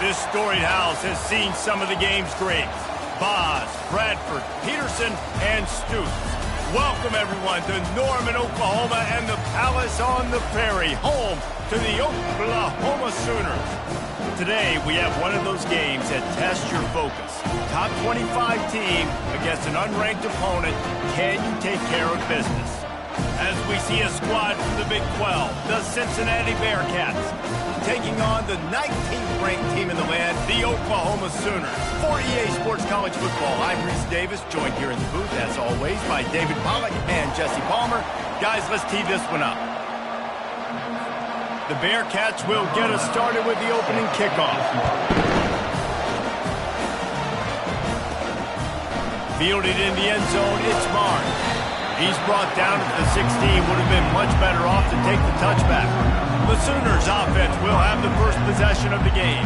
This storied house has seen some of the game's greats. Boz, Bradford, Peterson, and Stoops. Welcome, everyone, to Norman, Oklahoma, and the Palace on the Prairie, home to the Oklahoma Sooners. Today, we have one of those games that tests your focus. Top 25 team against an unranked opponent. Can you take care of business? As we see a squad from the Big 12, the Cincinnati Bearcats, taking on the 19th ranked team in the land, the Oklahoma Sooners. For EA Sports College Football, I'm Reese Davis, joined here in the booth, as always, by David Pollack and Jesse Palmer. Guys, let's tee this one up. The Bearcats will get us started with the opening kickoff. Fielded in the end zone, it's Mark. He's brought down at the 16, would have been much better off to take the touchback. The Sooners offense will have the first possession of the game.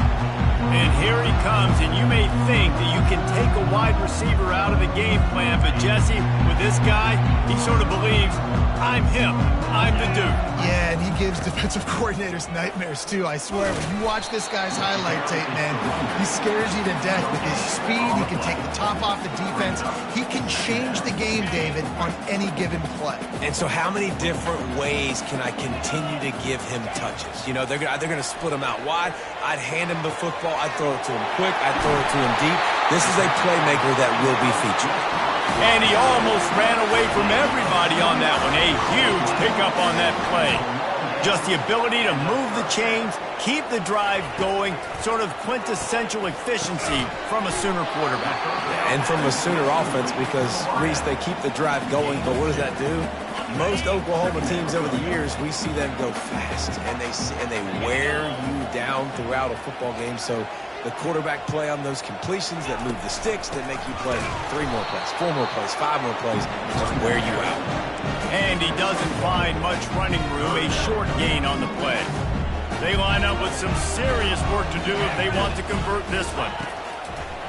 And here he comes, and you may think that you can take a wide receiver out of the game plan, but Jesse, with this guy, he sort of believes, I'm him, I'm the dude. Yeah, and he gives defensive coordinators nightmares, too. I swear, when you watch this guy's highlight tape, man, he scares you to death with his speed. He can take the top off the defense. He can change the game, David, on any given play. And so how many different ways can I continue to give him touches? You know, they're going to split him out wide. I'd hand him the football. I'd throw it to him quick. I'd throw it to him deep. This is a playmaker that will be featured. And he almost ran away from everybody on that one. A huge pickup on that play. Just the ability to move the chains, keep the drive going, sort of quintessential efficiency from a Sooner quarterback. And from a Sooner offense, because, Reese, they keep the drive going, but what does that do? Most Oklahoma teams over the years, we see them go fast, and they wear you down throughout a football game. So the quarterback play on those completions that move the sticks, that make you play 3 more plays, 4 more plays, 5 more plays, and just wear you out. And he doesn't find much running room, a short gain on the play. They line up with some serious work to do if they want to convert this one.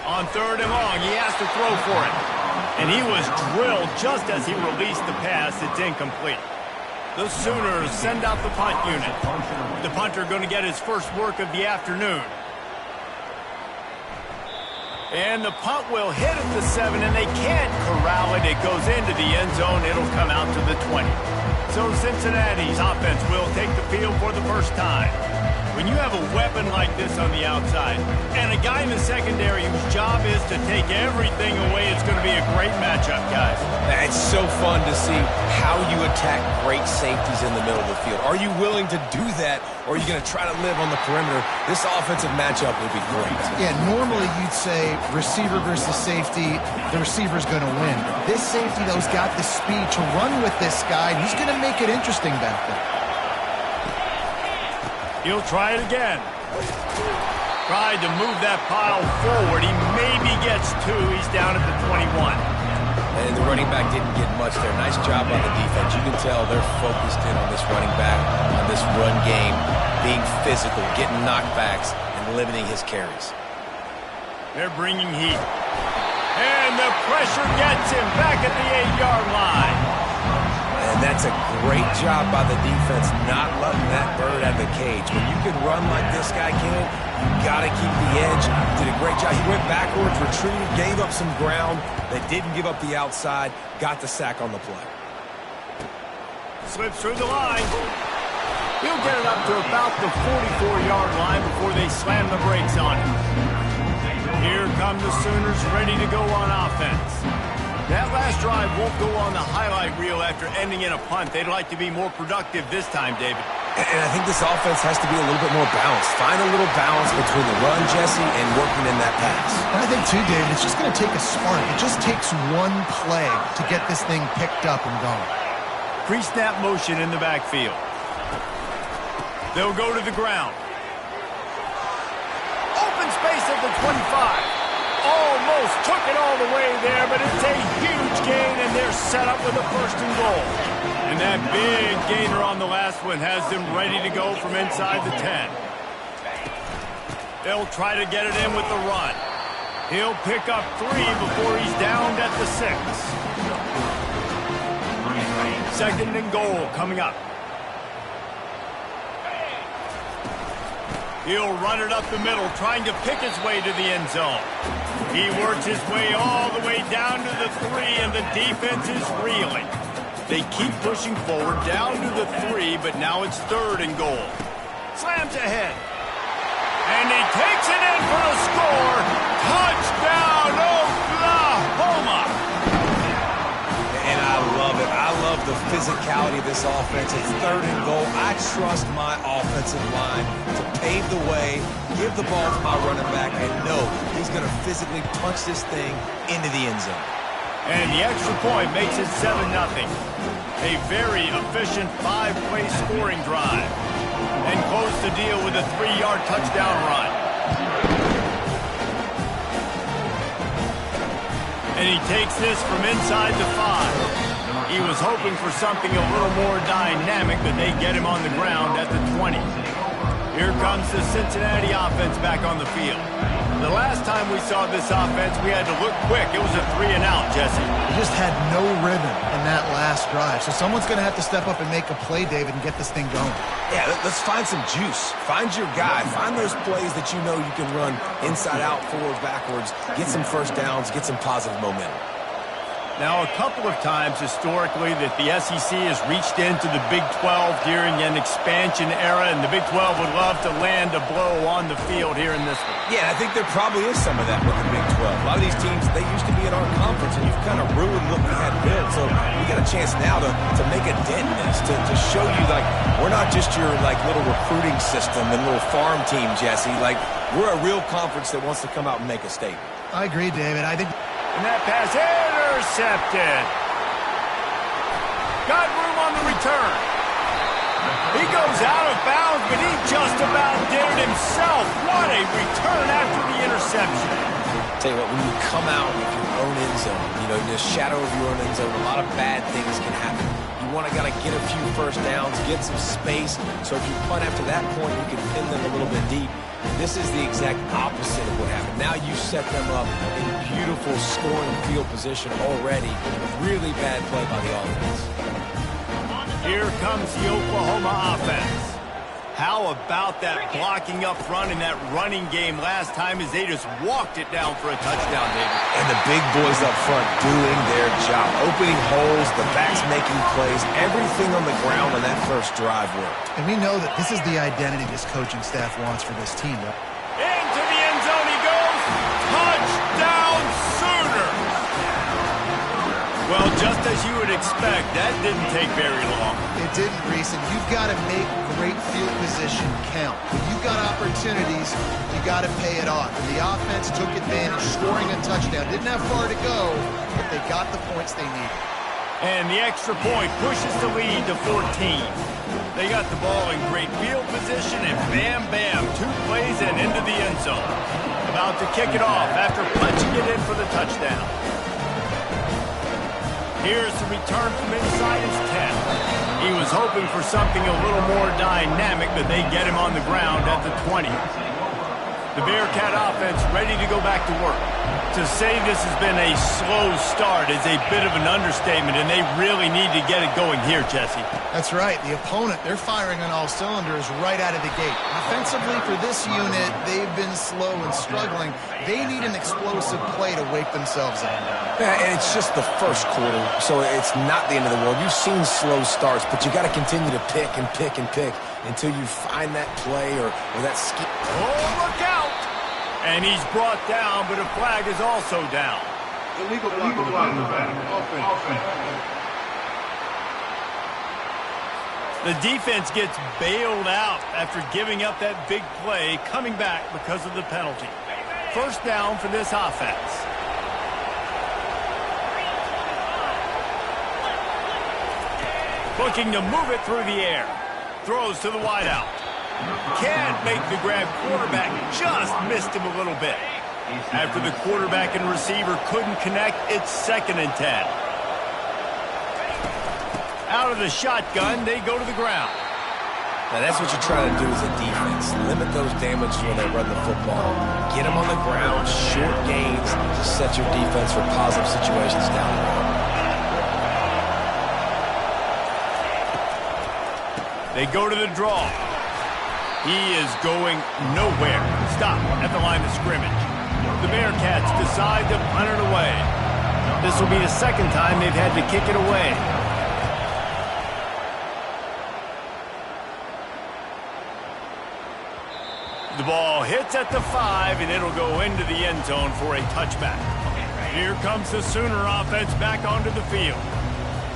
On 3rd and long, he has to throw for it. And he was drilled just as he released the pass. It's incomplete. The Sooners send out the punt unit. The punter going to get his first work of the afternoon. And the punt will hit at the 7, and they can't corral it. It goes into the end zone. It'll come out to the 20. So Cincinnati's offense will take the field for the first time. When you have a weapon like this on the outside and a guy in the secondary whose job is to take everything away, it's going to be a great matchup, guys. It's so fun to see how you attack great safeties in the middle of the field. Are you willing to do that, or are you going to try to live on the perimeter? This offensive matchup will be great. Yeah, normally you'd say receiver versus safety, the receiver's going to win. This safety, though, has got the speed to run with this guy, and he's going to make it interesting back there. He'll try it again. Tried to move that pile forward. He maybe gets 2. He's down at the 21. And the running back didn't get much there. Nice job on the defense. You can tell they're focused in on this running back, on this run game, being physical, getting knockbacks, and limiting his carries. They're bringing heat. And the pressure gets him back at the 8-yard line. And that's a great job by the defense, not letting that bird out of the cage. When you can run like this guy can, you got to keep the edge. Did a great job. He went backwards, retrieved, gave up some ground. They didn't give up the outside, got the sack on the play. Slips through the line. He'll get it up to about the 44-yard line before they slam the brakes on him. Here come the Sooners ready to go on offense. That last drive won't go on the highlight reel after ending in a punt. They'd like to be more productive this time, David. And I think this offense has to be a little bit more balanced. Find a little balance between the run, Jesse, and working in that pass. And I think, too, David, it's just going to take a spark. It just takes one play to get this thing picked up and going. Pre-snap motion in the backfield. They'll go to the ground. Open space at the 25. Almost took it all the way there, but it's a huge gain, and they're set up with a 1st and goal. And that big gainer on the last one has them ready to go from inside the 10. They'll try to get it in with the run. He'll pick up 3 before he's downed at the 6. 2nd and goal coming up. He'll run it up the middle, trying to pick his way to the end zone. He works his way all the way down to the 3, and the defense is reeling. They keep pushing forward down to the 3, but now it's 3rd and goal. Slams ahead. And he takes it in for a score. Touchdown, Oklahoma! And I love it. I love the physicality of this offense. It's 3rd and goal. I trust my offensive line to pave the way, give the ball to my running back, and know he's going to physically punch this thing into the end zone. And the extra point makes it 7-0. A very efficient 5-play scoring drive. And close the deal with a 3-yard touchdown run. And he takes this from inside the 5. He was hoping for something a little more dynamic, but they get him on the ground at the 20. Here comes the Cincinnati offense back on the field. The last time we saw this offense, we had to look quick. It was a 3-and-out, Jesse. They just had no rhythm in that last drive. So someone's going to have to step up and make a play, David, and get this thing going. Yeah, let's find some juice. Find your guy. Find those plays that you know you can run inside out, forward, backwards, get some first downs, get some positive momentum. Now, a couple of times historically that the SEC has reached into the Big 12 during an expansion era, and the Big 12 would love to land a blow on the field here in this one. Yeah, I think there probably is some of that with the Big 12. A lot of these teams, they used to be in our conference, and you've kind of ruined what we had built. So we got a chance now to make a dent in this, to show you, like, we're not just your, like, little recruiting system and little farm team, Jesse. Like, we're a real conference that wants to come out and make a statement. I agree, David. I think... And that pass intercepted. Got room on the return. He goes out of bounds, but he just about did it himself. What a return after the interception. Tell you what, when you come out of your own end zone, you know, in the shadow of your own end zone, a lot of bad things can happen. You want to gotta get a few first downs, get some space, so if you punt after that point, you can pin them a little bit deep. This is the exact opposite of what happened. Now you set them up in beautiful scoring field position already. Really bad play by the offense. Here comes the Oklahoma offense. How about that blocking up front and that running game last time as they just walked it down for a touchdown, David? And the big boys up front doing their job. Opening holes, the backs making plays, everything on the ground on that first drive worked. And we know that this is the identity this coaching staff wants for this team. Into the end zone he goes. Touchdown Sooners! Well, just as you would expect, that didn't take very long. It didn't, Reese, and you've got to make great field position count. When you've got opportunities, you got to pay it off. And the offense took advantage, scoring a touchdown. Didn't have far to go, but they got the points they needed. And the extra point pushes the lead to 14. They got the ball in great field position, and bam, bam, 2 plays and into the end zone. About to kick it off after punching it in for the touchdown. Here's the return from inside his 10. He was hoping for something a little more dynamic, but they get him on the ground at the 20. The Bearcat offense ready to go back to work. To say this has been a slow start is a bit of an understatement, and they really need to get it going here, Jesse. That's right. The opponent, they're firing on all cylinders right out of the gate. Offensively, for this unit, they've been slow and struggling. They need an explosive play to wake themselves up. Yeah, and it's just the first quarter, so it's not the end of the world. You've seen slow starts, but you got to continue to pick and pick and pick until you find that play or that scheme. Oh, look out! And he's brought down, but a flag is also down. Illegal block in the back. Offense. The defense gets bailed out after giving up that big play, coming back because of the penalty. First down for this offense. Looking to move it through the air. Throws to the wideout. Can't make the grab. Quarterback just missed him a little bit. After the quarterback and receiver couldn't connect, it's 2nd and 10. Out of the shotgun, they go to the ground. Now that's what you're trying to do as a defense. Limit those damages when they run the football. Get them on the ground, short gains to set your defense for positive situations down the road. They go to the draw. He is going nowhere. Stop at the line of scrimmage. The Bearcats decide to punt it away. This will be the second time they've had to kick it away. The ball hits at the 5, and it'll go into the end zone for a touchback. Here comes the Sooner offense back onto the field.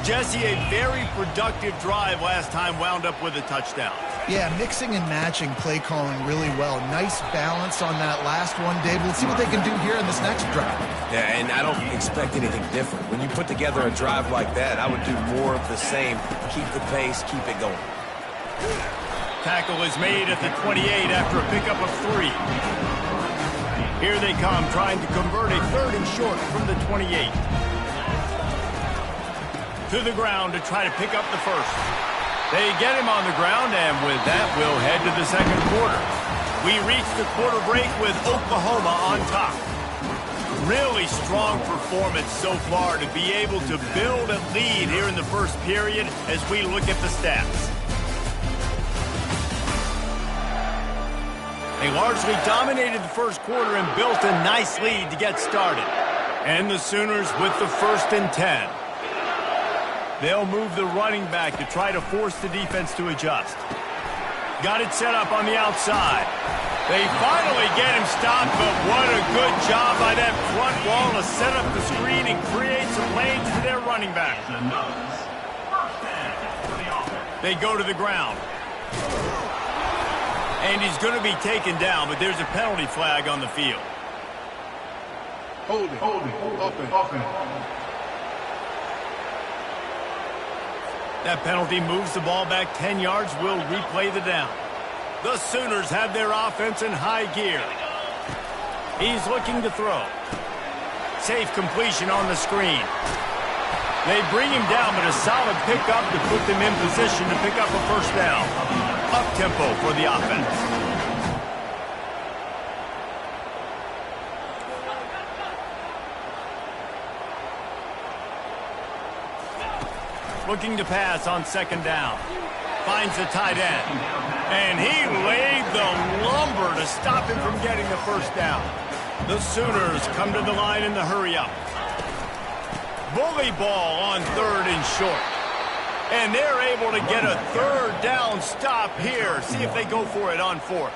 Jesse, a very productive drive last time wound up with a touchdown. Yeah, mixing and matching play calling really well. Nice balance on that last one, Dave. Let's see what they can do here in this next drive. Yeah, and I don't expect anything different. When you put together a drive like that, I would do more of the same. Keep the pace, keep it going. Tackle is made at the 28 after a pickup of 3. Here they come, trying to convert a 3rd and short from the 28. To the ground to try to pick up the first. They get him on the ground, and with that, we'll head to the second quarter. We reach the quarter break with Oklahoma on top. Really strong performance so far to be able to build a lead here in the first period as we look at the stats. They largely dominated the first quarter and built a nice lead to get started. And the Sooners with the 1st and 10. They'll move the running back to try to force the defense to adjust. Got it set up on the outside. They finally get him stopped, but what a good job by that front wall to set up the screen and create some lanes for their running back. They go to the ground. And he's going to be taken down, but there's a penalty flag on the field. Hold it. Offense. That penalty moves the ball back 10 yards. We'll replay the down. The Sooners have their offense in high gear. He's looking to throw. Safe completion on the screen. They bring him down, but a solid pickup to put them in position to pick up a first down. Up-tempo for the offense. Looking to pass on 2nd down. Finds the tight end. And he laid the lumber to stop him from getting the first down. The Sooners come to the line in the hurry-up. Bully ball on 3rd and short. And they're able to get a 3rd down stop here. See if they go for it on 4th.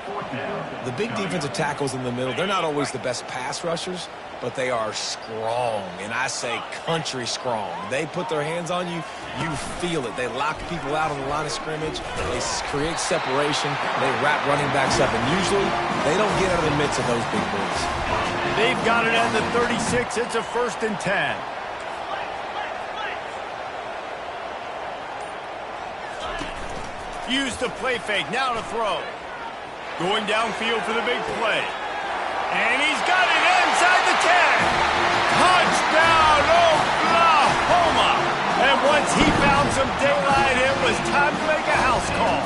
The big defensive tackles in the middle, they're not always the best pass rushers, but they are strong, and I say country strong. They put their hands on you, you feel it. They lock people out on the line of scrimmage. They create separation. They wrap running backs up, and usually they don't get out of the midst of those big boys. They've got it at the 36. It's a 1st and 10. Use the play fake, now to throw. Going downfield for the big play. And he's got it inside the 10. Touchdown, Oklahoma. And once he found some daylight, it was time to make a house call.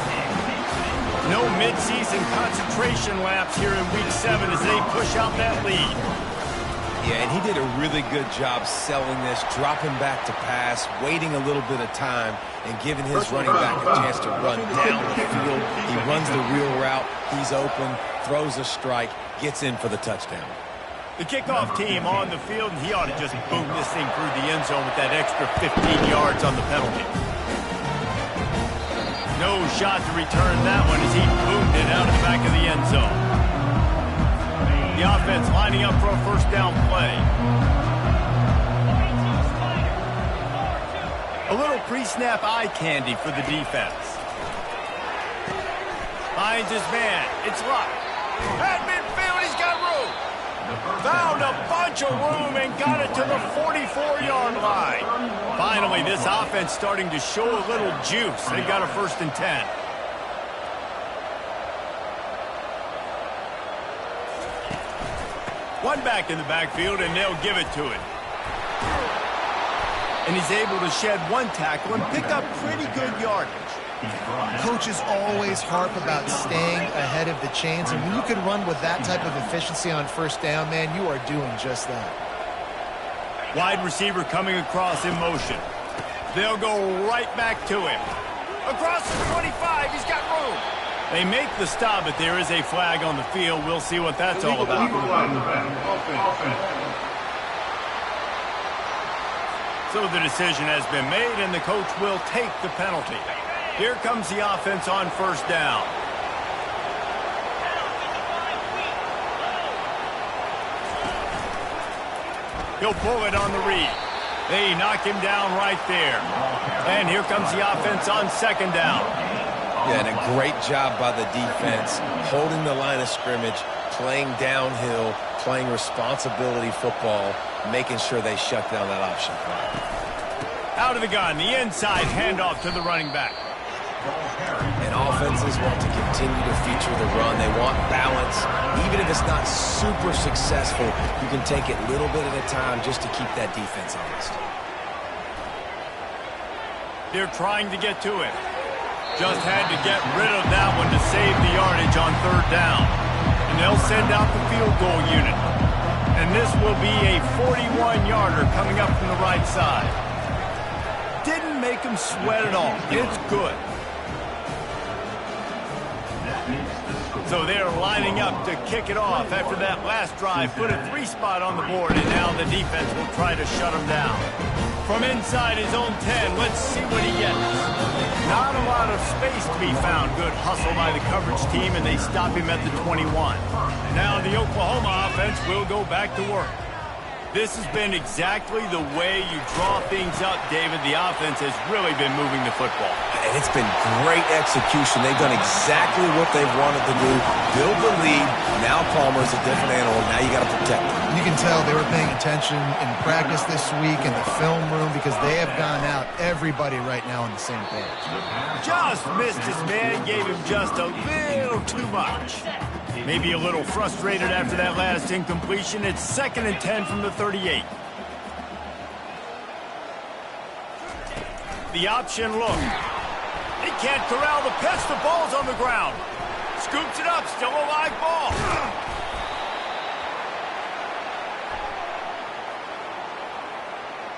No midseason concentration lapse here in Week 7 as they push out that lead. Yeah, and he did a really good job selling this, dropping back to pass, waiting a little bit of time, and giving his running back a chance to run down the field. He runs the real route. He's open, throws a strike, gets in for the touchdown. The kickoff team on the field, and he ought to just boom this thing through the end zone with that extra 15 yards on the penalty. No shot to return that one as he boomed it out of the back of the end zone. The offense lining up for a first down play. A little pre-snap eye candy for the defense. Finds his man. It's locked. At midfield, he's got room. Found a bunch of room and got it to the 44-yard line. Finally, this offense starting to show a little juice. They got a 1st and 10. One back in the backfield, and they'll give it to it. And he's able to shed one tackle and pick up pretty good yardage. Coaches always harp about staying ahead of the chains, and when you can run with that type of efficiency on first down, man, you are doing just that. Wide receiver coming across in motion. They'll go right back to him. Across the 25, he's got room. They make the stop, but there is a flag on the field. We'll see what that's all about. So the decision has been made, and the coach will take the penalty. Here comes the offense on first down. He'll pull it on the read. They knock him down right there. And here comes the offense on second down. Yeah, and a great job by the defense, holding the line of scrimmage, playing downhill, playing responsibility football, making sure they shut down that option play. Out of the gun, the inside handoff to the running back. And offenses want to continue to feature the run. They want balance. Even if it's not super successful, you can take it little bit at a time just to keep that defense honest. They're trying to get to it. Just had to get rid of that one to save the yardage on third down. And they'll send out the field goal unit. And this will be a 41-yarder coming up from the right side. Didn't make him sweat at all. It's good. So they're lining up to kick it off after that last drive. Put a 3-spot on the board, and now the defense will try to shut him down. From inside his own 10, let's see what he gets. Not a lot of space to be found. Good hustle by the coverage team, and they stop him at the 21. Now the Oklahoma offense will go back to work. This has been exactly the way you draw things up, David. The offense has really been moving the football. And it's been great execution. They've done exactly what they've wanted to do. Build the lead. Now Palmer's a different animal. Now you got to protect him. You can tell they were paying attention in practice this week in the film room because they have gone out, everybody right now on the same page. Just missed his man, gave him just a little too much. Maybe a little frustrated after that last incompletion. It's 2nd and 10 from the 38. The option look. He can't corral the pitch. The ball's on the ground. Scoops it up. Still a live ball.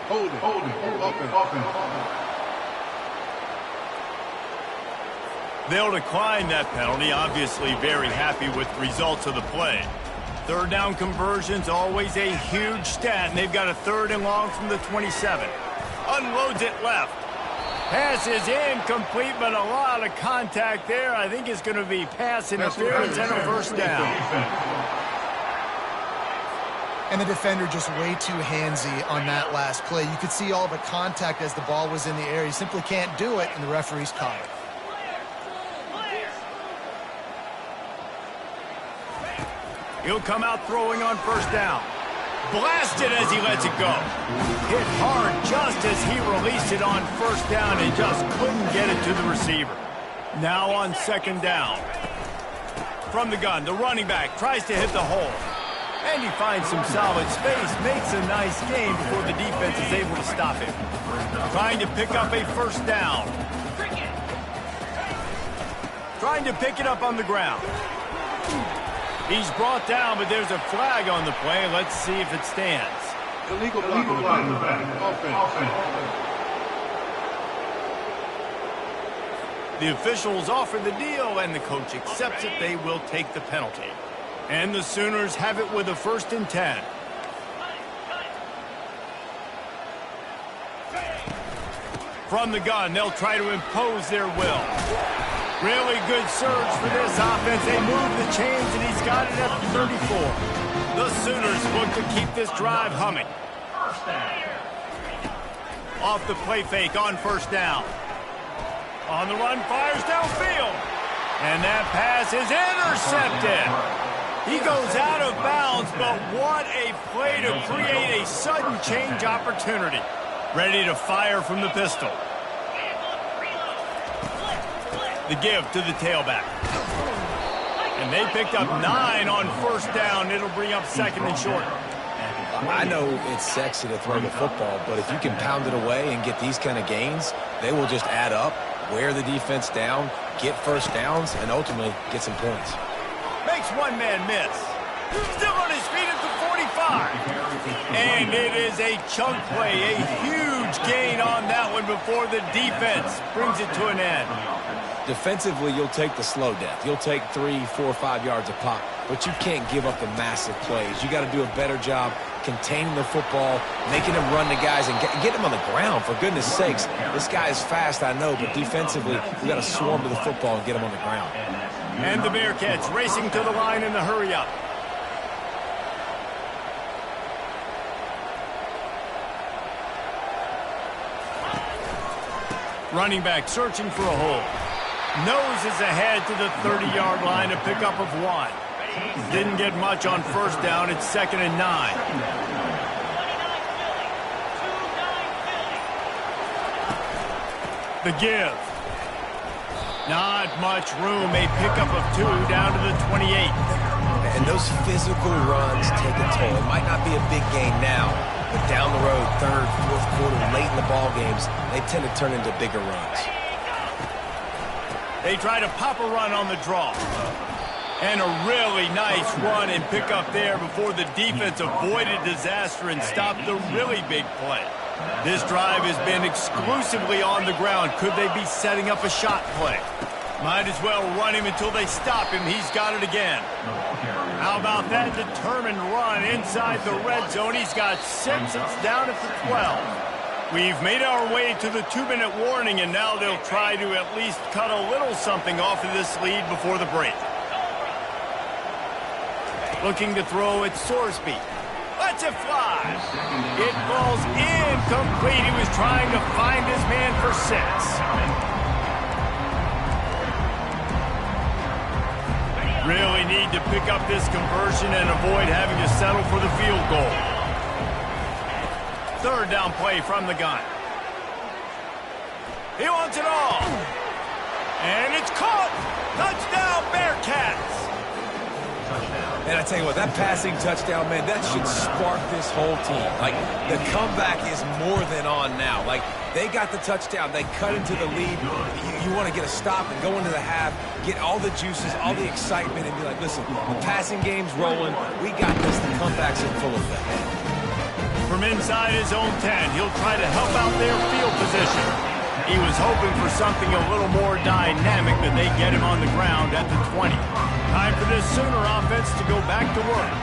Hold it. Offense. They'll decline that penalty. Obviously very happy with the results of the play. Third down conversion's always a huge stat, and they've got a 3rd and long from the 27. Unloads it left. Pass is incomplete, but a lot of contact there. I think it's going to be pass interference and a first down. And the defender just way too handsy on that last play. You could see all the contact as the ball was in the air. He simply can't do it, and the referee's caught it. He'll come out throwing on first down. Blasted as he lets it go. Hit hard just as he released it on first down and just couldn't get it to the receiver. Now on second down. From the gun, the running back tries to hit the hole. And he finds some solid space, makes a nice gain before the defense is able to stop him. Trying to pick up a first down. Trying to pick it up on the ground. He's brought down, but there's a flag on the play. Let's see if it stands. Illegal blocking back. Offense. The officials offer the deal, and the coach accepts it. They will take the penalty. And the Sooners have it with a 1st and 10. From the gun, they'll try to impose their will. Really good surge for this offense. They move the chains, and he's got it at the 34. The Sooners look to keep this drive humming. Off the play fake on first down. On the run, fires downfield. And that pass is intercepted. He goes out of bounds, but what a play to create a sudden change opportunity. Ready to fire from the pistol. The give to the tailback. And they picked up 9 on first down. It'll bring up 2nd and short. I know it's sexy to throw the football, but if you can pound it away and get these kind of gains, they will just add up, wear the defense down, get first downs, and ultimately get some points. Makes one man miss. Still on his feet at the 25. And it is a chunk play, a huge gain on that one before the defense brings it to an end. Defensively, you'll take the slow death. You'll take 3, 4, 5 yards a pop, but you can't give up the massive plays. You got to do a better job containing the football, making him run the guys, and get him on the ground, for goodness sakes. This guy is fast, I know, but defensively, we got to swarm to the football and get him on the ground. And the Bearcats racing to the line in the hurry-up. Running back searching for a hole. Noses ahead to the 30-yard line, a pickup of 1. Didn't get much on first down. It's 2nd and 9. The give. Not much room. A pickup of 2 down to the 28. And those physical runs take a toll. It might not be a big gain now, but down the road, 3rd, 4th quarter, late in the ball games, they tend to turn into bigger runs. They try to pop a run on the draw. And a really nice run and pick up there before the defense avoided disaster and stopped the really big play. This drive has been exclusively on the ground. Could they be setting up a shot play? Might as well run him until they stop him. He's got it again. How about that determined run inside the red zone? He's got 6. It's down at the 12. We've made our way to the 2-minute warning, and now they'll try to at least cut a little something off of this lead before the break. Looking to throw at Sorsby. Lets it fly. It falls incomplete. He was trying to find his man for 6. Really need to pick up this conversion and avoid having to settle for the field goal. 3rd down play from the gun. He wants it all. And it's caught. Touchdown, Bearcats. And I tell you what, that passing touchdown, man, that should spark this whole team. Like, the comeback is more than on now. Like, they got the touchdown. They cut into the lead. You want to get a stop and go into the half, get all the juices, all the excitement, and be like, listen, the passing game's rolling. We got this. The comeback's in full effect. From inside his own 10, he'll try to help out their field position. He was hoping for something a little more dynamic, but they get him on the ground at the 20. Time for this Sooner offense to go back to work.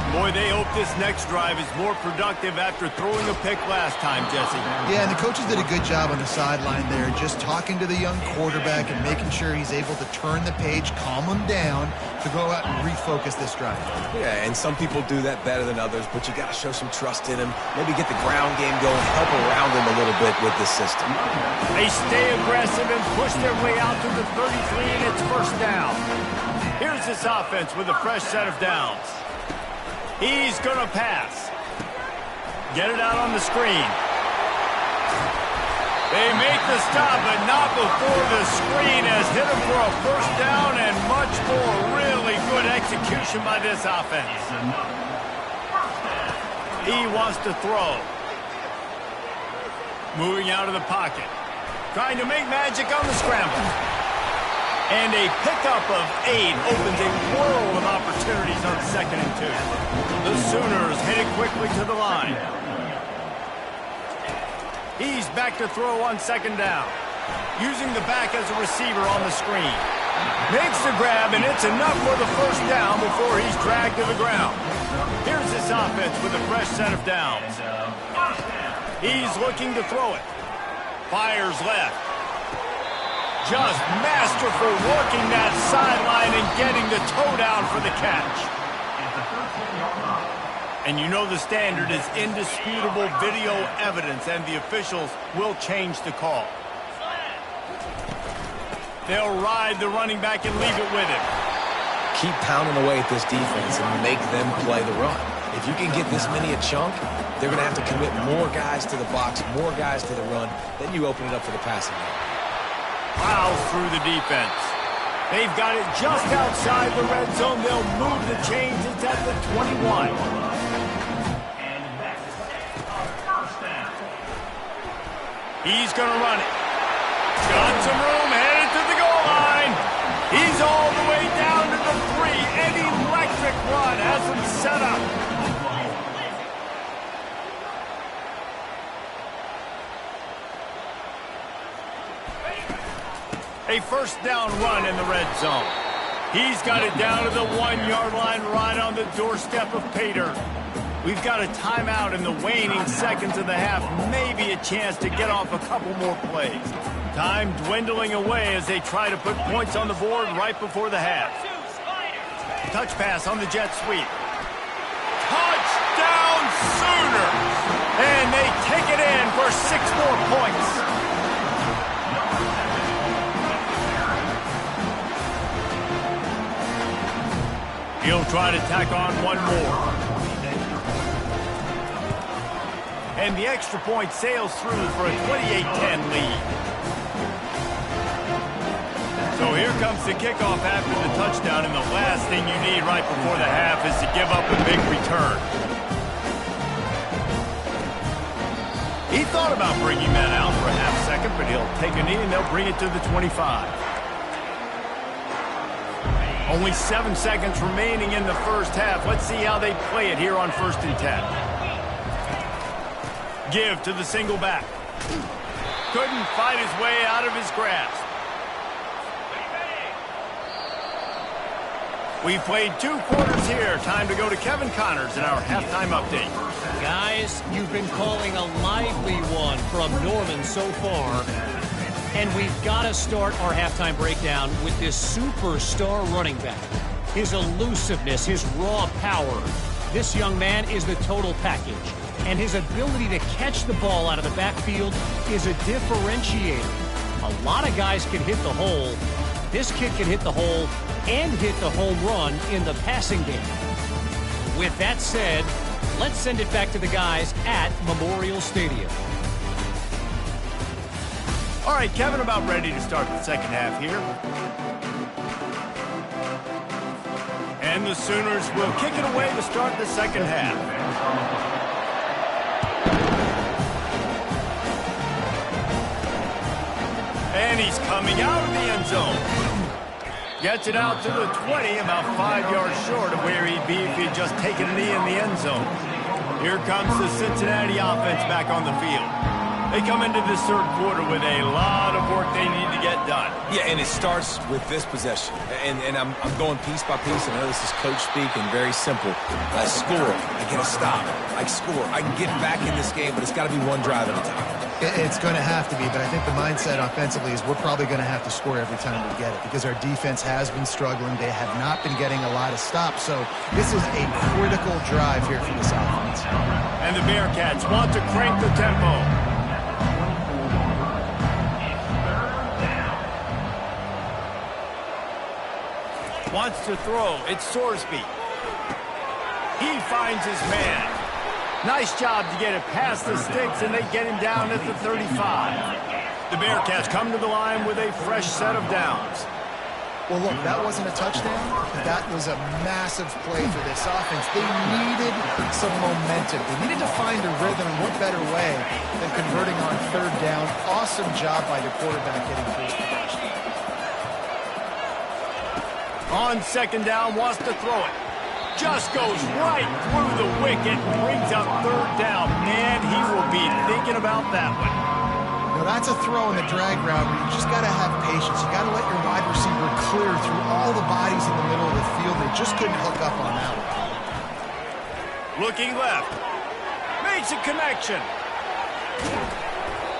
Boy, they hope this next drive is more productive after throwing a pick last time, Jesse. Yeah, and the coaches did a good job on the sideline there, just talking to the young quarterback and making sure he's able to turn the page, calm him down, to go out and refocus this drive. Yeah, and some people do that better than others, but you got to show some trust in him. Maybe get the ground game going, help around him a little bit with this system. They stay aggressive and push their way out to the 33, and it's 1st down. Here's this offense with a fresh set of downs. He's going to pass. Get it out on the screen. They make the stop, but not before the screen has hit him for a 1st down and much more. Really good execution by this offense. He wants to throw. Moving out of the pocket. Trying to make magic on the scramble. And a pickup of 8 opens a world of opportunities on 2nd and 2. The Sooners headed quickly to the line. He's back to throw on 2nd down. Using the back as a receiver on the screen. Makes the grab, and it's enough for the 1st down before he's dragged to the ground. Here's this offense with a fresh set of downs. He's looking to throw it. Fires left. Just masterful working that sideline and getting the toe down for the catch. And you know the standard is indisputable video evidence, and the officials will change the call. They'll ride the running back and leave it with him. Keep pounding away at this defense and make them play the run. If you can get this many a chunk, they're going to have to commit more guys to the box, more guys to the run. Then you open it up for the passing game. Plows through the defense. They've got it just outside the red zone. They'll move the chains. It's at the 21. He's going to run it. Got some room, headed to the goal line. He's all the way down to the 3. An electric run has him set up. A first down run in the red zone. He's got it down to the 1-yard line right on the doorstep of Pater. We've got a timeout in the waning seconds of the half. Maybe a chance to get off a couple more plays. Time dwindling away as they try to put points on the board right before the half. Touch pass on the jet sweep. Touchdown Sooners! And they take it in for 6 more points. He'll try to tack on one more. And the extra point sails through for a 28-10 lead. So here comes the kickoff after the touchdown, and the last thing you need right before the half is to give up a big return. He thought about bringing that out for a half second, but he'll take a knee and they'll bring it to the 25. Only 7 seconds remaining in the first half. Let's see how they play it here on 1st and 10. Give to the single back. Couldn't fight his way out of his grasp. We've played 2 quarters here. Time to go to Kevin Connors in our halftime update. Guys, you've been calling a lively one from Norman so far. And we've got to start our halftime breakdown with this superstar running back. His elusiveness, his raw power. This young man is the total package. And his ability to catch the ball out of the backfield is a differentiator. A lot of guys can hit the hole. This kid can hit the hole and hit the home run in the passing game. With that said, let's send it back to the guys at Memorial Stadium. All right, Kevin, about ready to start the second half here. And the Sooners will kick it away to start the second half. And he's coming out of the end zone. Gets it out to the 20, about 5 yards short of where he'd be if he'd just taken a knee in the end zone. Here comes the Cincinnati offense back on the field. They come into this third quarter with a lot of work they need to get done. Yeah, and it starts with this possession. And I'm going piece by piece. I know this is coach speak and very simple. I score. I get a stop. I score. I can get back in this game, but it's got to be one drive at a time. It's going to have to be, but I think the mindset offensively is we're probably going to have to score every time we get it because our defense has been struggling. They have not been getting a lot of stops, so this is a critical drive here for this offense. And the Bearcats want to crank the tempo. Wants to throw. It's Sorsby. He finds his man. Nice job to get it past the sticks, and they get him down at the 35. The Bearcats come to the line with a fresh set of downs. Well, look, that wasn't a touchdown. That was a massive play for this offense. They needed some momentum. They needed to find a rhythm, and what better way than converting on 3rd down. Awesome job by the quarterback getting first possession. On 2nd down, wants to throw it. Just goes right through the wicket, brings up 3rd down. Man, he will be thinking about that one. Now, that's a throw in the drag route where you just got to have patience. You got to let your wide receiver clear through all the bodies in the middle of the field. They just couldn't hook up on that one. Looking left. Makes a connection.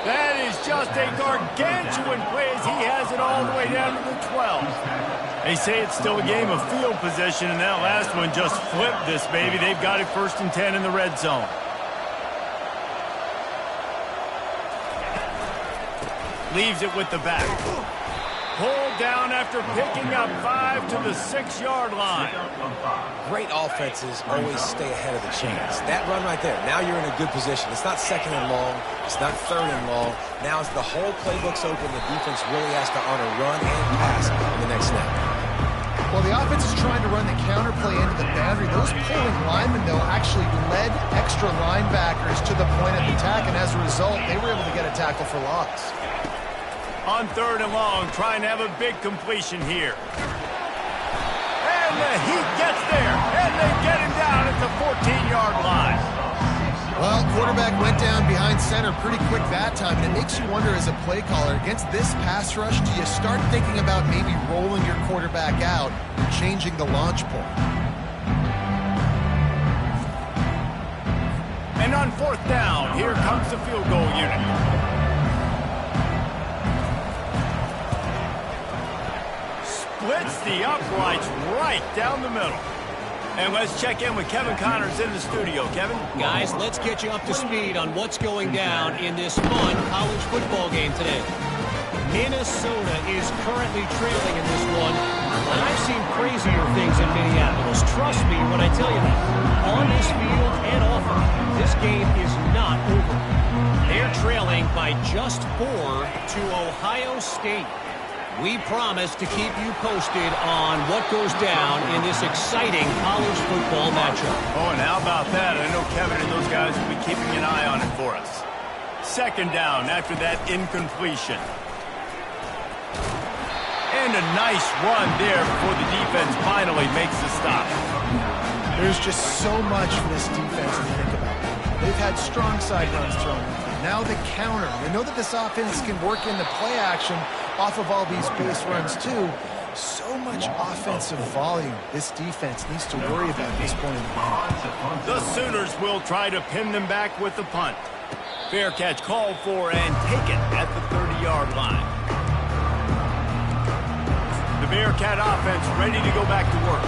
That is just a gargantuan play as he has it all the way down to the 12. They say it's still a game of field position, and that last one just flipped this baby. They've got it 1st and 10 in the red zone. Leaves it with the back. Pulled down after picking up 5 to the 6-yard line. Great offenses always stay ahead of the chains. That run right there, now you're in a good position. It's not 2nd and long. It's not 3rd and long. Now as the whole playbook's open, the defense really has to honor run and pass on the next snap. Well, the offense is trying to run the counter play into the boundary. Those pulling linemen, though, actually led extra linebackers to the point of attack, and as a result, they were able to get a tackle for loss. On 3rd and long, trying to have a big completion here. And the Heat gets there, and they get him down at the 14-yard line. Well, quarterback went down behind center pretty quick that time, and it makes you wonder as a play caller, against this pass rush, do you start thinking about maybe rolling your quarterback out and changing the launch point? And on 4th down, here comes the field goal unit. Splits the uprights right down the middle. And let's check in with Kevin Connors in the studio. Kevin? Guys, let's get you up to speed on what's going down in this fun college football game today. Minnesota is currently trailing in this one, and I've seen crazier things in Minneapolis. Trust me when I tell you that. On this field and off of it, this game is not over. They're trailing by just 4 to Ohio State. We promise to keep you posted on what goes down in this exciting college football matchup. Oh, and how about that? I know Kevin and those guys will be keeping an eye on it for us. 2nd down after that incompletion. And a nice run there before the defense finally makes the stop. There's just so much for this defense to think about. They've had strong side runs thrown in. Now the counter. We know that this offense can work in the play action off of all these base runs too. So much offensive volume this defense needs to worry about at this point in the game. The Sooners will try to pin them back with the punt. Fair catch called for and taken at the 30-yard line. The Bearcat offense ready to go back to work.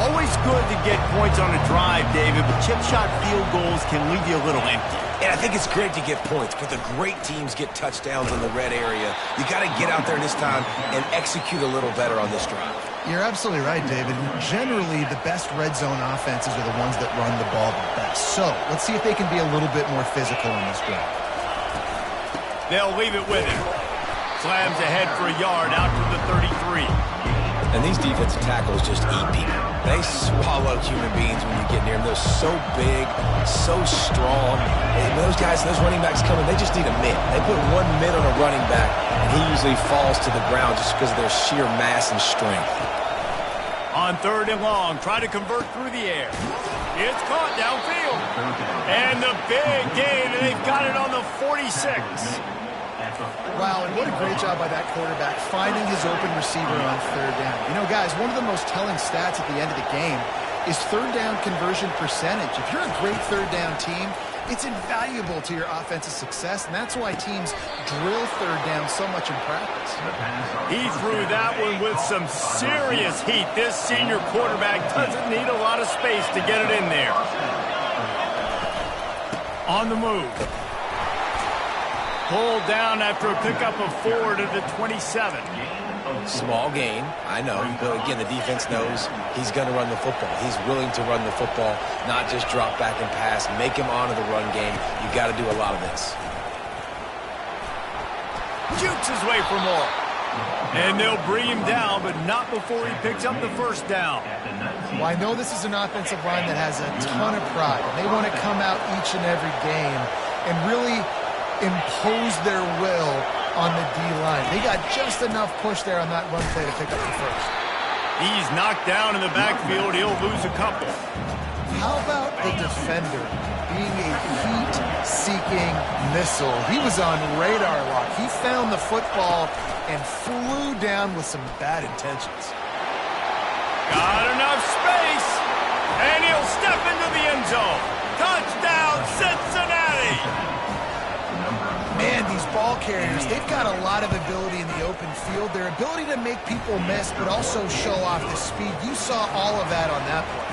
Always good to get points on a drive, David, but chip shot field goals can leave you a little empty. And I think it's great to get points, but the great teams get touchdowns in the red area. You got to get out there this time and execute a little better on this drive. You're absolutely right, David. Generally, the best red zone offenses are the ones that run the ball the best. So let's see if they can be a little bit more physical in this drive. They'll leave it with him. Slams ahead for a yard out to the 33. And these defensive tackles just eat people. They swallow human beings when you get near them. They're so big, so strong. And those guys, those running backs coming, they just need a mid. They put one mid on a running back, and he usually falls to the ground just because of their sheer mass and strength. On 3rd and long, try to convert through the air. It's caught downfield. And the big gain, and they've got it on the 46. Wow, and what a great job by that quarterback finding his open receiver on 3rd down. You know, guys, one of the most telling stats at the end of the game is 3rd down conversion percentage. If you're a great 3rd down team, it's invaluable to your offensive success, and that's why teams drill 3rd down so much in practice. He threw that one with some serious heat. This senior quarterback doesn't need a lot of space to get it in there. On the move. Pulled down after a pickup of 4 to the 27. Small gain, I know, but again, the defense knows he's going to run the football. He's willing to run the football, not just drop back and pass, make him honor the run game. You got to do a lot of this. Shoots his way for more. And they'll bring him down, but not before he picks up the 1st down. Well, I know this is an offensive line that has a ton of pride. They want to come out each and every game and really impose their will on the D-line. They got just enough push there on that run play to pick up the 1st. He's knocked down in the backfield. He'll lose a couple. How about the defender being a heat-seeking missile? He was on radar lock. He found the football and flew down with some bad intentions. Got enough space, and he'll step into the end zone. Touchdown, Cincinnati! Man, these ball carriers, they've got a lot of ability in the open field. Their ability to make people miss, but also show off the speed. You saw all of that on that play.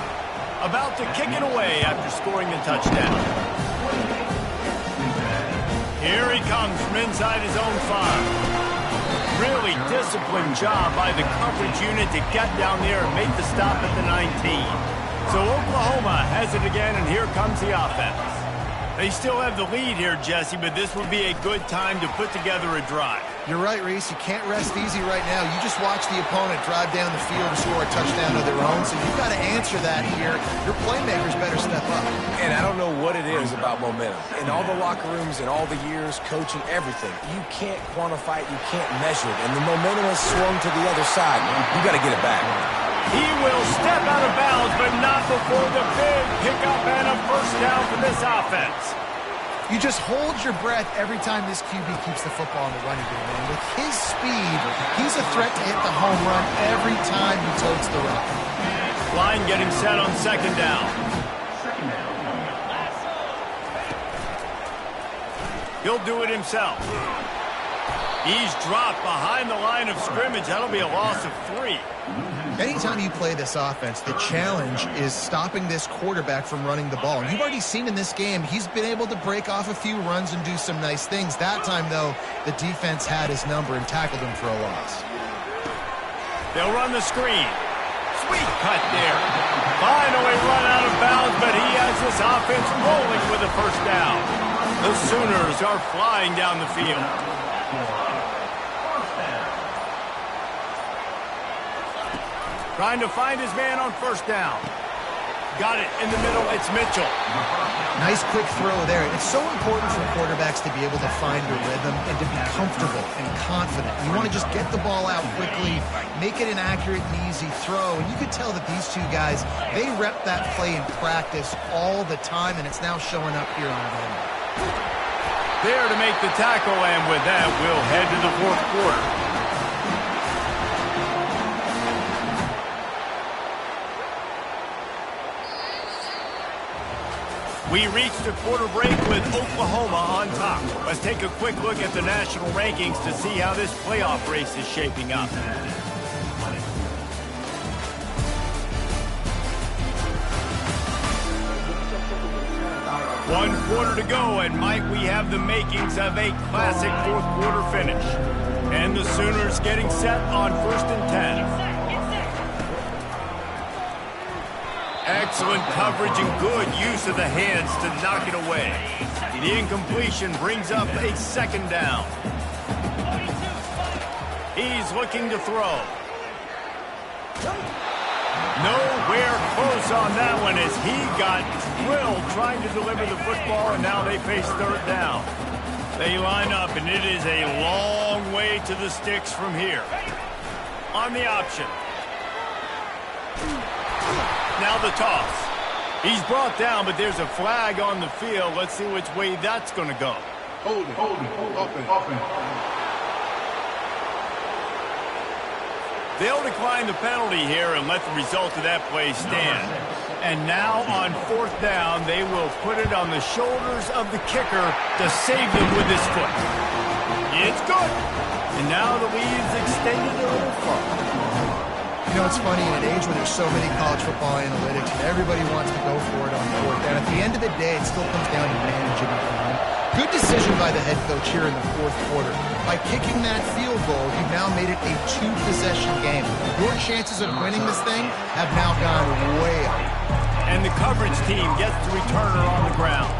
About to kick it away after scoring a touchdown. Here he comes from inside his own 5. Really disciplined job by the coverage unit to get down there and make the stop at the 19. So Oklahoma has it again, and here comes the offense. They still have the lead here, Jesse, but this would be a good time to put together a drive. You're right, Reese. You can't rest easy right now. You just watch the opponent drive down the field to score a touchdown of their own, so you've got to answer that here. Your playmakers better step up. And I don't know what it is about momentum. In all the locker rooms, in all the years, coaching, everything, you can't quantify it, you can't measure it. And the momentum has swung to the other side. You got to get it back. He will step out of bounds, but not before the big pickup and a first down for this offense. You just hold your breath every time this QB keeps the football in the running game, man. With his speed, he's a threat to hit the home run every time he totes the rock. Line getting set on second down. He'll do it himself. He's dropped behind the line of scrimmage. That'll be a loss of 3. Anytime you play this offense, the challenge is stopping this quarterback from running the ball. And you've already seen in this game, he's been able to break off a few runs and do some nice things. That time, though, the defense had his number and tackled him for a loss. They'll run the screen. Sweet cut there. Finally run out of bounds, but he has this offense rolling with a first down. The Sooners are flying down the field. Trying to find his man on first down. Got it in the middle. It's Mitchell. Nice quick throw there. It's so important for quarterbacks to be able to find a rhythm and to be comfortable and confident. You want to just get the ball out quickly, make it an accurate and easy throw. And you could tell that these two guys, they rep that play in practice all the time, and it's now showing up here on the end. There to make the tackle, and with that, we'll head to the fourth quarter. We reached a quarter break with Oklahoma on top. Let's take a quick look at the national rankings to see how this playoff race is shaping up. One quarter to go, and Mike, we have the makings of a classic fourth quarter finish. And the Sooners getting set on 1st and 10. Excellent coverage and good use of the hands to knock it away. The incompletion brings up a second down. He's looking to throw. Nowhere close on that one as he got drilled trying to deliver the football, and now they face third down. They line up, and it is a long way to the sticks from here. On the option. Now the toss. He's brought down, but there's a flag on the field. Let's see which way that's going to go. Hold it. Offense. They'll decline the penalty here and let the result of that play stand. And now on fourth down, they will put it on the shoulders of the kicker to save them with his foot. It's good. And now the lead's extended a little further. You know, it's funny, in an age where there's so many college football analytics and everybody wants to go for it on fourth down, at the end of the day, it still comes down to managing the time. Good decision by the head coach here in the fourth quarter. By kicking that field goal, you've now made it a 2-possession game. Your chances of winning this thing have now gone way up. And the coverage team gets the returner on the ground.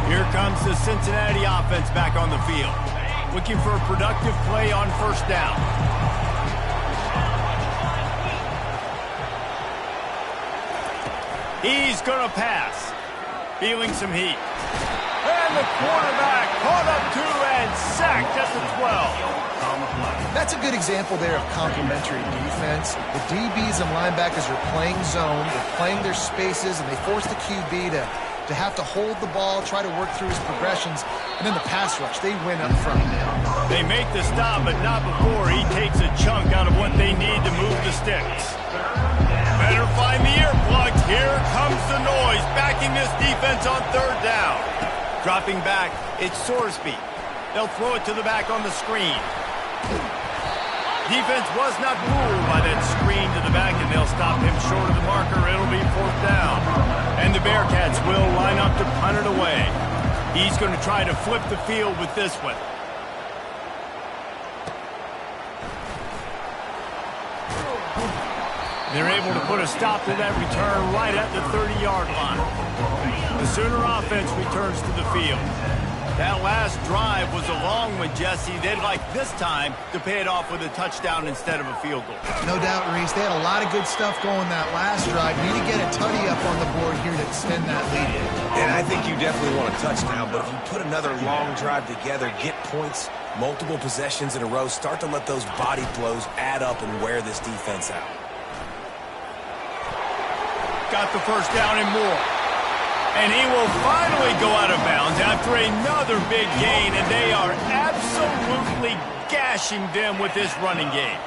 Here comes the Cincinnati offense back on the field, looking for a productive play on first down. He's going to pass. Feeling some heat. And the quarterback caught up to and sacked at the 12. That's a good example there of complementary defense. The DBs and linebackers are playing zone. They're playing their spaces, and they force the QB to have to hold the ball, try to work through his progressions. And then the pass rush, they win up front. They make the stop, but not before he takes a chunk out of what they need to move the sticks. Better find the earplugs. Here comes the noise, backing this defense on third down. Dropping back, it's Sorsby. They'll throw it to the back on the screen. Defense was not ruled by that screen to the back, and they'll stop him short of the marker. It'll be fourth down. And the Bearcats will line up to punt it away. He's going to try to flip the field with this one. They're able to put a stop to that return right at the 30-yard line. The Sooner offense returns to the field. That last drive was a long one, Jesse. They'd like this time to pay it off with a touchdown instead of a field goal. No doubt, Reese. They had a lot of good stuff going that last drive. Need to get a tutty up on the board here to extend that lead. And I think you definitely want a touchdown, but if you put another long drive together, get points, multiple possessions in a row, start to let those body blows add up and wear this defense out. got the first down and more. And he will finally go out of bounds after another big gain, and they are absolutely gashing them with this running game.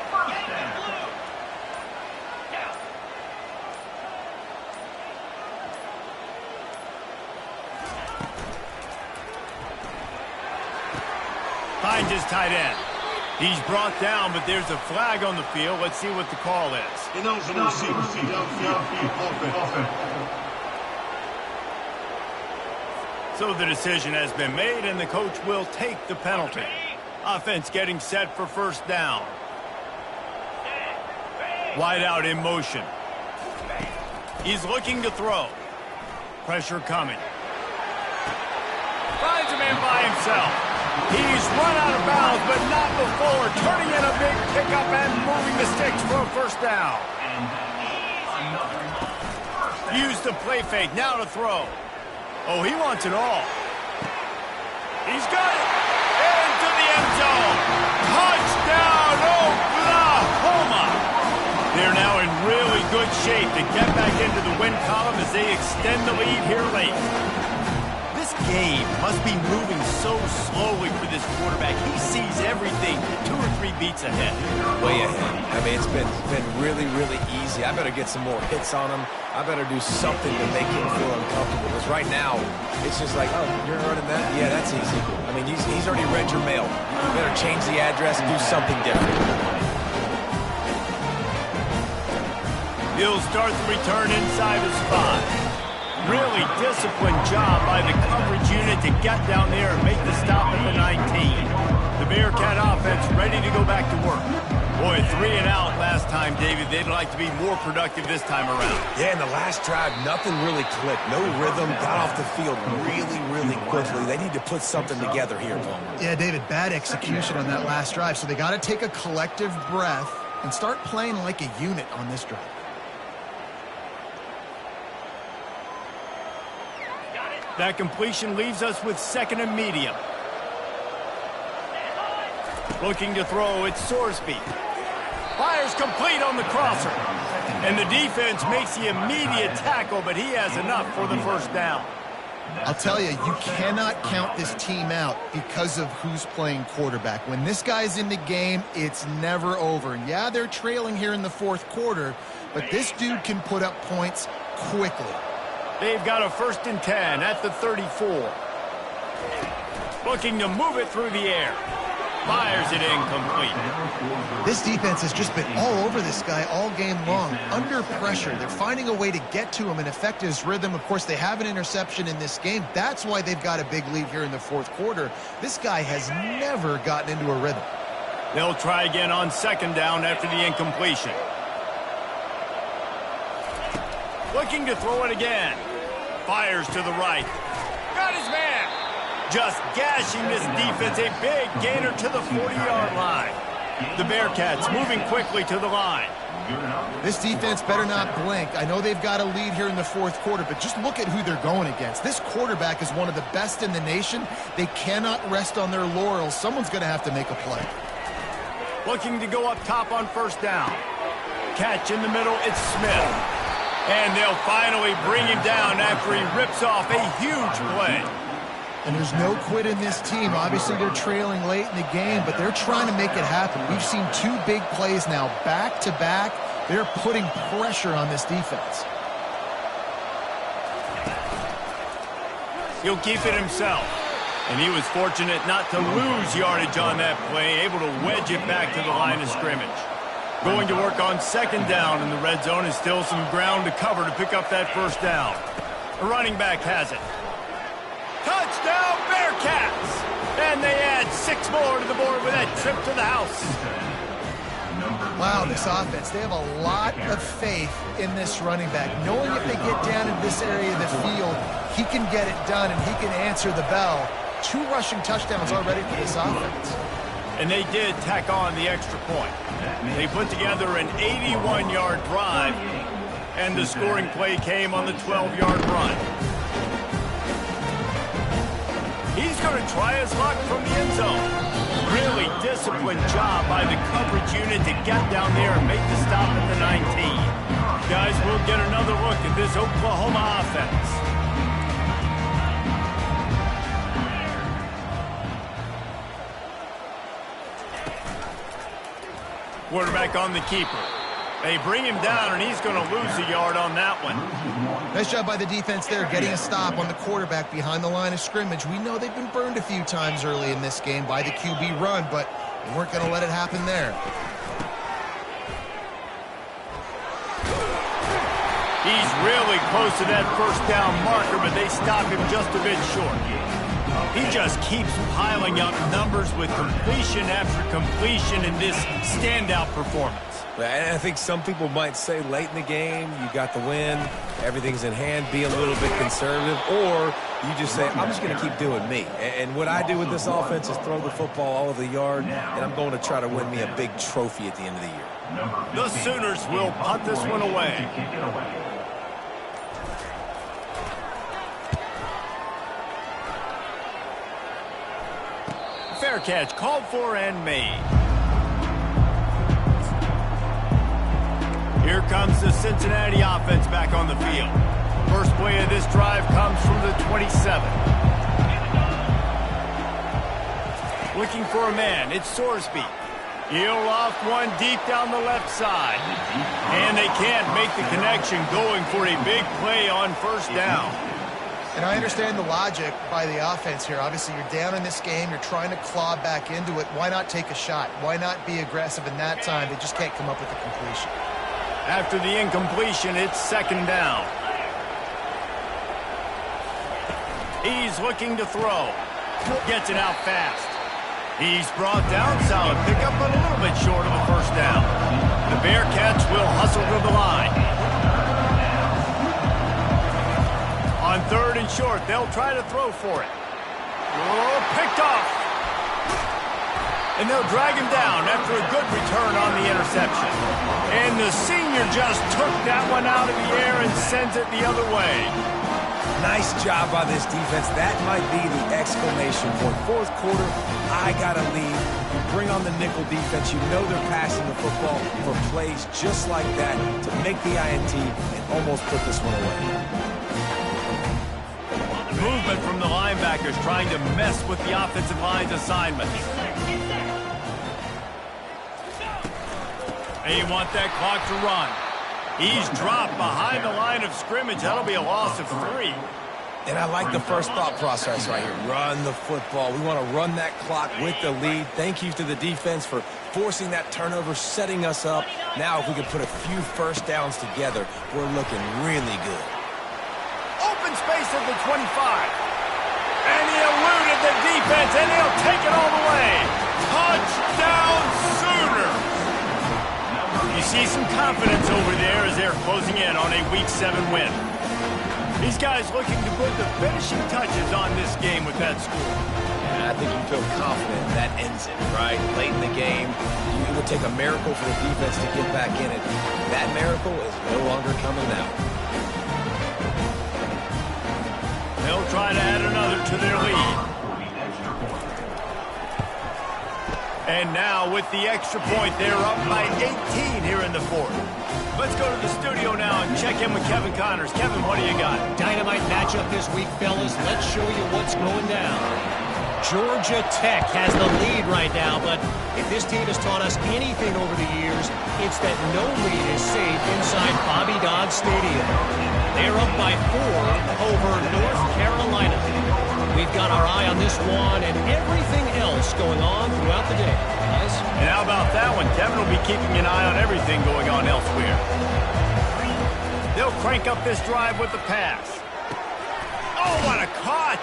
Finds his tight end. He's brought down, but there's a flag on the field. Let's see what the call is. So the decision has been made, and the coach will take the penalty. Offense getting set for first down. Wide out in motion. He's looking to throw. Pressure coming. Finds a man by himself. He's run out of bounds, but not before turning in a big pickup and moving the sticks for a first down. Use the play fake, now to throw. Oh, he wants it all. He's got it. Into the end zone. Touchdown, Oklahoma. They're now in really good shape to get back into the win column as they extend the lead here late. This game must be moving so slowly for this quarterback. He sees everything 2 or 3 beats ahead. Way ahead. I mean, it's been really, really easy. I better get some more hits on him. I better do something to make him feel uncomfortable. Because right now, it's just like, oh, you're running that? Yeah, that's easy. I mean, he's already read your mail. You better change the address and do something different. He'll start the return inside his 5. Really disciplined job by the coverage unit to get down there and make the stop at the 19. The Bearcat offense ready to go back to work. Boy, 3 and out last time, David. They'd like to be more productive this time around. Yeah, in the last drive, nothing really clicked. No rhythm. Got off the field really, really quickly. They need to put something together here, Palmer. Yeah, David, bad execution on that last drive. So they got to take a collective breath and start playing like a unit on this drive. That completion leaves us with 2nd and medium. Looking to throw, it's Sorsby. Fires complete on the crosser. And the defense makes the immediate tackle, but he has enough for the first down. I'll tell you, you cannot count this team out because of who's playing quarterback. When this guy's in the game, it's never over. And yeah, they're trailing here in the 4th quarter, but this dude can put up points quickly. They've got a 1st and 10 at the 34. Looking to move it through the air. Fires it incomplete. This defense has just been all over this guy all game long. Under pressure. They're finding a way to get to him and affect his rhythm. Of course, they have an interception in this game. That's why they've got a big lead here in the 4th quarter. This guy has never gotten into a rhythm. They'll try again on 2nd down after the incompletion. Looking to throw it again. Fires to the right. Got his man. Just gashing this defense. A big gainer to the 40-yard line. The Bearcats moving quickly to the line. This defense better not blink. I know they've got a lead here in the 4th quarter, but just look at who they're going against. This quarterback is one of the best in the nation. They cannot rest on their laurels. Someone's going to have to make a play. Looking to go up top on 1st down. Catch in the middle. It's Smith. And they'll finally bring him down after he rips off a huge play. And there's no quit in this team. Obviously, they're trailing late in the game, but they're trying to make it happen. We've seen 2 big plays now, back-to-back. They're putting pressure on this defense. He'll keep it himself. And he was fortunate not to lose yardage on that play, able to wedge it back to the line of scrimmage. Going to work on 2nd down in the red zone, and still some ground to cover to pick up that first down. The running back has it. Touchdown, Bearcats! And they add 6 more to the board with that trip to the house. Wow, this offense, they have a lot of faith in this running back. Knowing if they get down in this area of the field, he can get it done and he can answer the bell. 2 rushing touchdowns already for this offense. And they did tack on the extra point. They put together an 81-yard drive, and the scoring play came on the 12-yard run. He's going to try his luck from the end zone. Really disciplined job by the coverage unit to get down there and make the stop at the 19. Guys, we'll get another look at this Oklahoma offense. Quarterback on the keeper. They bring him down, and he's going to lose a yard on that one. Nice job by the defense there, getting a stop on the quarterback behind the line of scrimmage. We know they've been burned a few times early in this game by the QB run, but they weren't going to let it happen there. He's really close to that first down marker, but they stop him just a bit short. He just keeps piling up numbers with completion after completion in this standout performance. And I think some people might say late in the game, you got the win, everything's in hand, be a little bit conservative, or you just say, I'm just going to keep doing me. And what I do with this offense is throw the football all over the yard, and I'm going to try to win me a big trophy at the end of the year. The Sooners will punt this one away. Fair catch called for and made. Here comes the Cincinnati offense back on the field. First play of this drive comes from the 27. Looking for a man, it's Sorsby. He'll off one deep down the left side. And they can't make the connection, going for a big play on first down. And I understand the logic by the offense here. Obviously, you're down in this game. You're trying to claw back into it. Why not take a shot? Why not be aggressive in that time? They just can't come up with a completion. After the incompletion, it's second down. He's looking to throw. Gets it out fast. He's brought down, solid pickup, but a little bit short of the first down. The Bearcats will hustle to the line. On third and short, they'll try to throw for it. Oh, picked off. And they'll drag him down after a good return on the interception. And the senior just took that one out of the air and sends it the other way. Nice job by this defense. That might be the exclamation point. Fourth quarter, I got a lead. You bring on the nickel defense. You know they're passing the football for plays just like that to make the INT and almost put this one away. Movement from the linebackers trying to mess with the offensive line's assignments. They want that clock to run. He's dropped behind the line of scrimmage. That'll be a loss of 3. And I like the first thought process right here. Run the football. We want to run that clock with the lead. Thank you to the defense for forcing that turnover, setting us up. Now if we can put a few first downs together, we're looking really good. Open space at the 25. And he eluded the defense, and he'll take it all the way. Touchdown, Sooner! You see some confidence over there as they're closing in on a Week 7 win. These guys looking to put the finishing touches on this game with that score. And I think you feel confident that ends it, right? Late in the game, it would take a miracle for the defense to get back in it. That miracle is no longer coming now. They'll try to add another to their lead. And now with the extra point, they're up by 18 here in the fourth. Let's go to the studio now and check in with Kevin Connors. Kevin, what do you got? Dynamite matchup this week, fellas. Let's show you what's going down. Georgia Tech has the lead right now, but if this team has taught us anything over the years, it's that no lead is safe inside Bobby Dodd Stadium. They're up by 4 over North Carolina. We've got our eye on this one and everything else going on throughout the day, guys. And how about that one? Kevin will be keeping an eye on everything going on elsewhere. They'll crank up this drive with the pass. Oh, what a cut!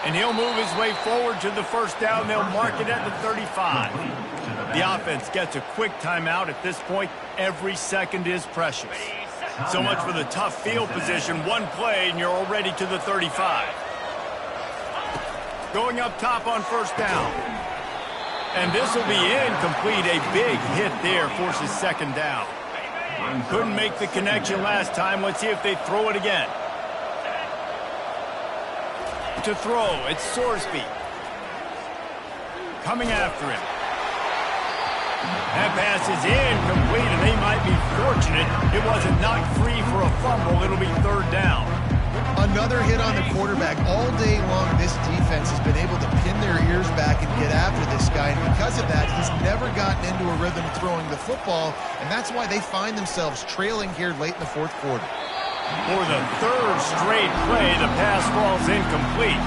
And he'll move his way forward to the first down. They'll mark it at the 35. The offense gets a quick timeout. At this point, every second is precious. So much for the tough field position. One play, and you're already to the 35. Going up top on first down. And this will be incomplete. A big hit there forces second down. Couldn't make the connection last time. Let's see if they throw it again. To throw, it's Sorsby. Coming after him. That pass is incomplete, and they might be fortunate it wasn't knocked free for a fumble. It'll be third down. Another hit on the quarterback. All day long, this defense has been able to pin their ears back and get after this guy, and because of that, he's never gotten into a rhythm throwing the football, and that's why they find themselves trailing here late in the fourth quarter. For the third straight play, the pass falls incomplete.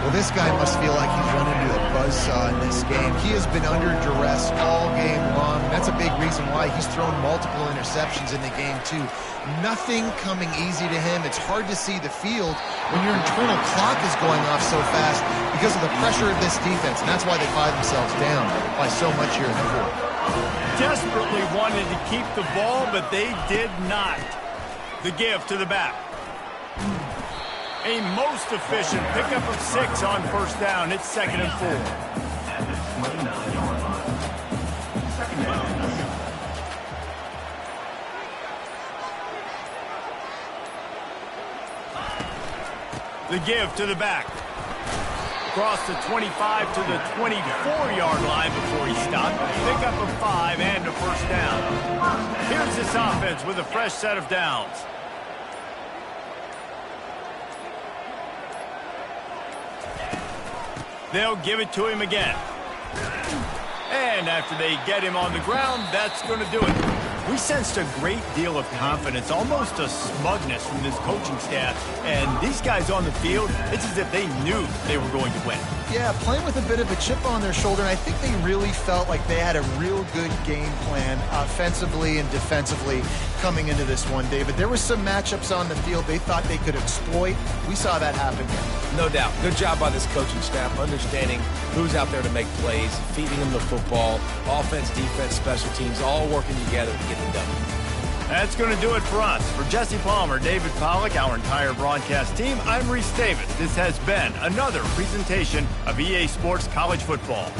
Well, this guy must feel like he's run into a buzzsaw in this game. He has been under duress all game long. That's a big reason why he's thrown multiple interceptions in the game, too. Nothing coming easy to him. It's hard to see the field when your internal clock is going off so fast because of the pressure of this defense, and that's why they find themselves down by so much here in the fourth. Desperately wanted to keep the ball, but they did not. The give to the back. A most efficient pickup of 6 on first down. It's 2nd and 4. The give to the back. Across the 25 to the 24-yard line before he stopped. Pickup of 5 and a first down. Here's this offense with a fresh set of downs. They'll give it to him again. And after they get him on the ground, that's going to do it. We sensed a great deal of confidence, almost a smugness from this coaching staff. And these guys on the field, it's as if they knew they were going to win. Yeah, playing with a bit of a chip on their shoulder, and I think they really felt like they had a real good game plan offensively and defensively coming into this one, David. There were some matchups on the field they thought they could exploit. We saw that happen here. No doubt. Good job by this coaching staff, understanding who's out there to make plays, feeding them the football, offense, defense, special teams, all working together to get the W. That's going to do it for us. For Jesse Palmer, David Pollack, our entire broadcast team, I'm Reese Davis. This has been another presentation of EA Sports College Football.